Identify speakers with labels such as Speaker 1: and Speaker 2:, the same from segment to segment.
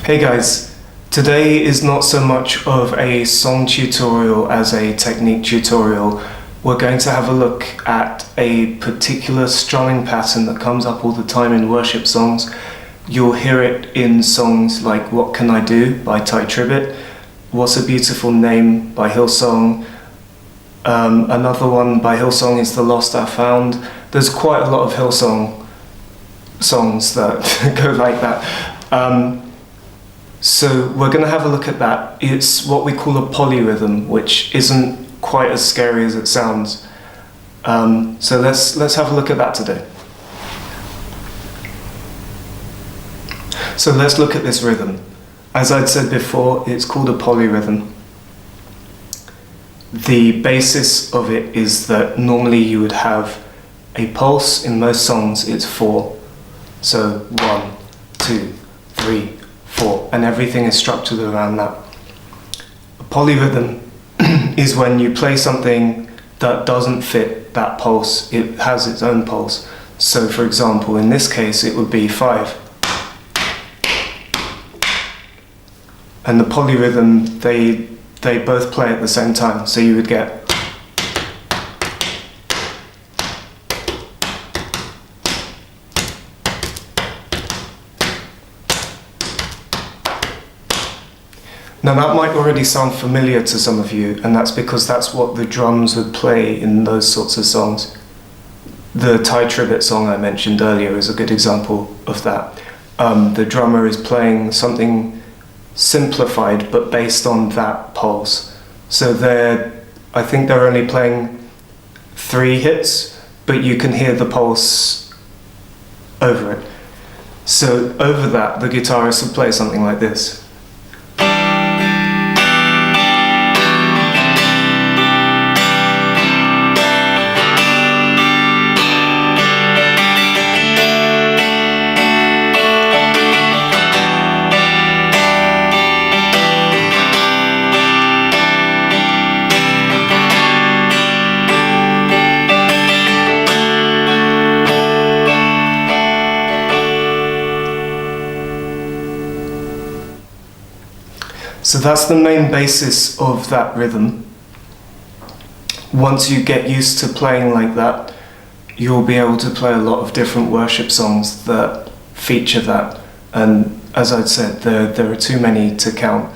Speaker 1: Hey guys, today is not so much of a song tutorial as a technique tutorial. We're going to have a look at a particular strumming pattern that comes up all the time in worship songs. You'll hear it in songs like What Can I Do by Ty Tribbett, What's a Beautiful Name by Hillsong. Another one by Hillsong is The Lost I Found. There's quite a lot of Hillsong songs that go like that. So we're going to have a look at that. It's what we call a polyrhythm, which isn't quite as scary as it sounds. So let's have a look at that today. So let's look at this rhythm. As I'd said before, it's called a polyrhythm. The basis of it is that normally you would have a pulse. In most songs it's 4. So 1, 2, 3, 4, and everything is structured around that. A polyrhythm is when you play something that doesn't fit that pulse. It has its own pulse. So for example, in this case it would be 5. And the polyrhythm, they both play at the same time. So you would get Now that might already sound familiar to some of you, and that's because that's what the drums would play in those sorts of songs. The Ty Tribbett song I mentioned earlier is a good example of that. The drummer is playing something simplified but based on that pulse. So I think they're only playing 3 hits, but you can hear the pulse over it. So over that, the guitarist would play something like this. So that's the main basis of that rhythm. Once you get used to playing like that, you'll be able to play a lot of different worship songs that feature that. And as I'd said, there are too many to count.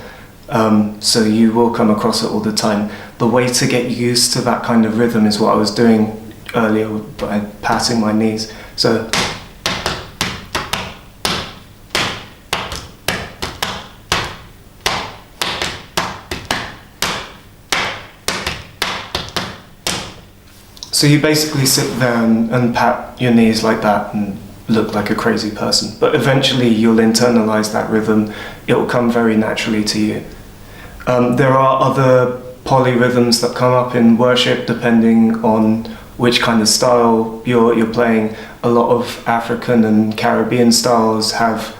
Speaker 1: So you will come across it all the time. The way to get used to that kind of rhythm is what I was doing earlier by patting my knees. So you basically sit there and pat your knees like that and look like a crazy person. But eventually you'll internalize that rhythm. It will come very naturally to you. There are other polyrhythms that come up in worship depending on which kind of style you're playing. A lot of African and Caribbean styles have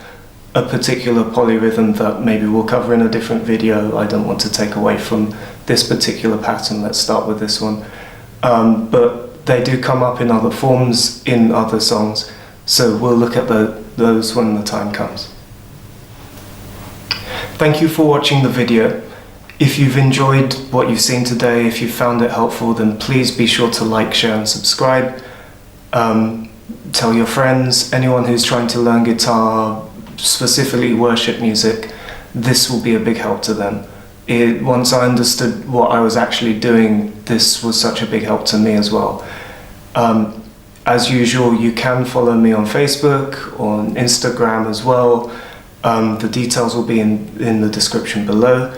Speaker 1: a particular polyrhythm that maybe we'll cover in a different video. I don't want to take away from this particular pattern. Let's start with this one. But they do come up in other forms in other songs, so we'll look at those when the time comes. Thank you for watching the video. If you've enjoyed what you've seen today, if you found it helpful, then please be sure to like, share and subscribe. Tell your friends, anyone who's trying to learn guitar, specifically worship music, this will be a big help to them. Once I understood what I was actually doing, this was such a big help to me as well. As usual, you can follow me on Facebook, on Instagram as well. The details will be in the description below.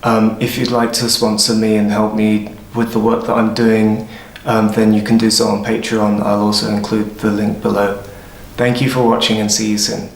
Speaker 1: If you'd like to sponsor me and help me with the work that I'm doing, then you can do so on Patreon. I'll also include the link below. Thank you for watching and see you soon.